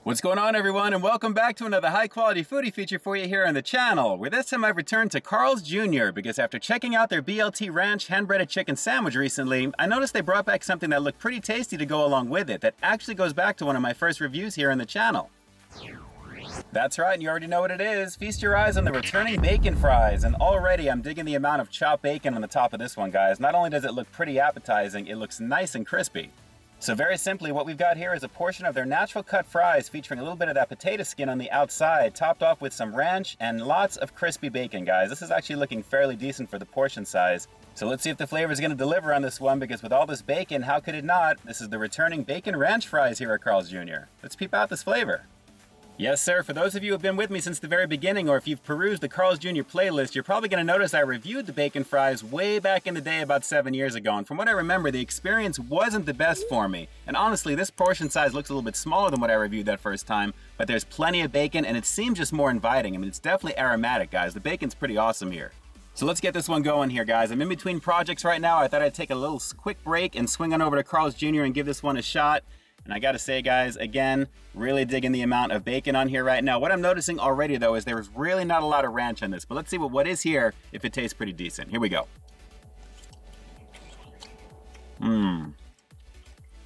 What's going on, everyone, and welcome back to another high-quality foodie feature for you here on the channel, where this time I've returned to Carl's Jr. because after checking out their BLT Ranch hand-breaded chicken sandwich recently, I noticed they brought back something that looked pretty tasty to go along with it that actually goes back to one of my first reviews here on the channel. That's right, and you already know what it is. Feast your eyes on the returning bacon fries, and already I'm digging the amount of chopped bacon on the top of this one, guys. Not only does it look pretty appetizing, it looks nice and crispy. So very simply, what we've got here is a portion of their natural cut fries featuring a little bit of that potato skin on the outside, topped off with some ranch and lots of crispy bacon, guys. This is actually looking fairly decent for the portion size. So let's see if the flavor is going to deliver on this one, because with all this bacon, how could it not? This is the returning bacon ranch fries here at Carl's Jr. Let's peep out this flavor. Yes, sir. For those of you who have been with me since the very beginning, or if you've perused the Carl's Jr. playlist, you're probably going to notice I reviewed the bacon fries way back in the day about 7 years ago. And from what I remember, the experience wasn't the best for me. And honestly, this portion size looks a little bit smaller than what I reviewed that first time, but there's plenty of bacon and it seems just more inviting. I mean, it's definitely aromatic, guys. The bacon's pretty awesome here. So let's get this one going here, guys. I'm in between projects right now. I thought I'd take a little quick break and swing on over to Carl's Jr. and give this one a shot. And I gotta say, guys, again, really digging the amount of bacon on here right now. What I'm noticing already, though, is there's really not a lot of ranch on this. But let's see what is here, if it tastes pretty decent. Here we go.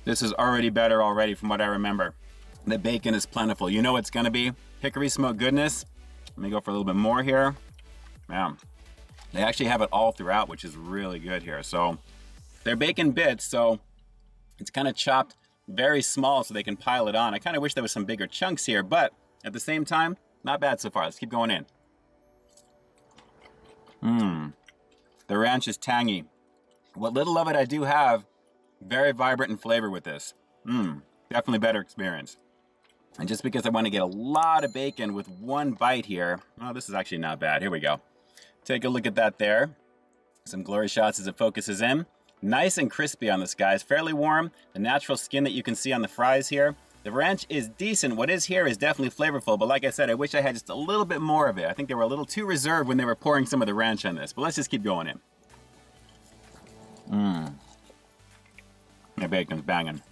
This is already better already from what I remember. The bacon is plentiful. You know what it's gonna be? Hickory smoked goodness. Let me go for a little bit more here. Man, they actually have it all throughout, which is really good here. So they're bacon bits, so it's kind of chopped very small so they can pile it on. I kind of wish there was some bigger chunks here, but at the same time, not bad so far. Let's keep going in. The ranch is tangy. What little of it I do have, very vibrant in flavor with this. Definitely better experience. And just because I want to get a lot of bacon with one bite here, oh, this is actually not bad. Here we go. Take a look at that there. Some glory shots as it focuses in. Nice and crispy on this, guys. Fairly warm. The natural skin that you can see on the fries here. The ranch is decent. What is here is definitely flavorful, but like I said, I wish I had just a little bit more of it. I think they were a little too reserved when they were pouring some of the ranch on this, but let's just keep going in. The bacon's banging.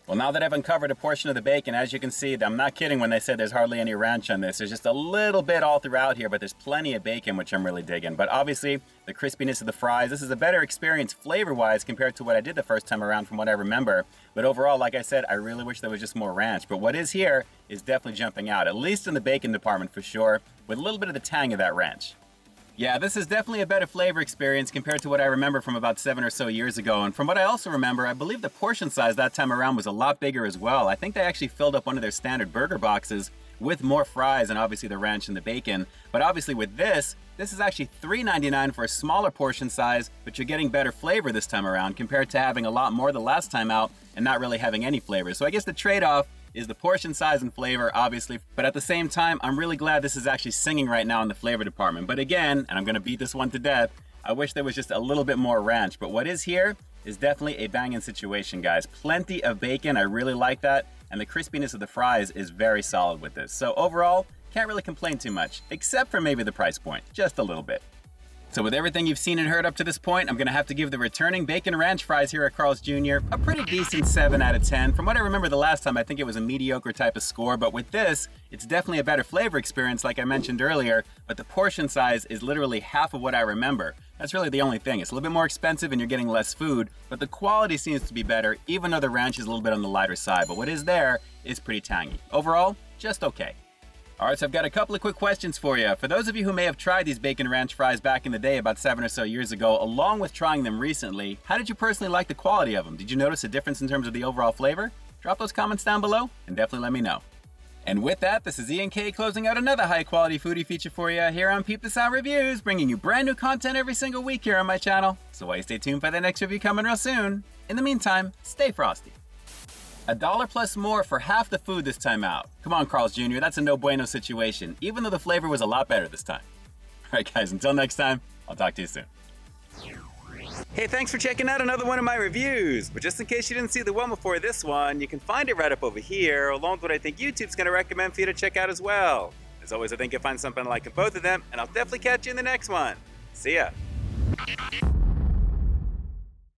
Well, now that I've uncovered a portion of the bacon, as you can see, I'm not kidding when they said there's hardly any ranch on this. There's just a little bit all throughout here, but there's plenty of bacon, which I'm really digging. But obviously, the crispiness of the fries, this is a better experience flavor-wise compared to what I did the first time around from what I remember. But overall, like I said, I really wish there was just more ranch. But what is here is definitely jumping out, at least in the bacon department for sure, with a little bit of the tang of that ranch. Yeah, this is definitely a better flavor experience compared to what I remember from about 7 or so years ago. And from what I also remember, I believe the portion size that time around was a lot bigger as well. I think they actually filled up one of their standard burger boxes with more fries and obviously the ranch and the bacon. But obviously with this is actually $3.99 for a smaller portion size, but you're getting better flavor this time around compared to having a lot more the last time out and not really having any flavor. So I guess the trade-off is the portion size and flavor, obviously, but at the same time, I'm really glad this is actually singing right now in the flavor department. But again, and I'm gonna beat this one to death, I wish there was just a little bit more ranch, but what is here is definitely a banging situation, guys. Plenty of bacon, I really like that, and the crispiness of the fries is very solid with this. So overall, can't really complain too much, except for maybe the price point, just a little bit. So with everything you've seen and heard up to this point, I'm gonna have to give the returning bacon ranch fries here at Carl's Jr. a pretty decent 7 out of 10. From what I remember the last time, I think it was a mediocre type of score, but with this, it's definitely a better flavor experience like I mentioned earlier, but the portion size is literally half of what I remember. That's really the only thing. It's a little bit more expensive and you're getting less food, but the quality seems to be better, even though the ranch is a little bit on the lighter side, but what is there is pretty tangy. Overall, just okay. Alright, so I've got a couple of quick questions for you. For those of you who may have tried these bacon ranch fries back in the day about 7 or so years ago, along with trying them recently, how did you personally like the quality of them? Did you notice a difference in terms of the overall flavor? Drop those comments down below and definitely let me know. And with that, this is Ian K closing out another high quality foodie feature for you here on Peep This Out Reviews, bringing you brand new content every single week here on my channel. So why stay tuned for the next review coming real soon. In the meantime, stay frosty. $1 plus more for half the food this time out. Come on, Carl's Jr., that's a no bueno situation, even though the flavor was a lot better this time. Alright guys, until next time, I'll talk to you soon. Hey, thanks for checking out another one of my reviews. But just in case you didn't see the one before this one, you can find it right up over here, along with what I think YouTube's gonna recommend for you to check out as well. As always, I think you'll find something I like in both of them, and I'll definitely catch you in the next one. See ya.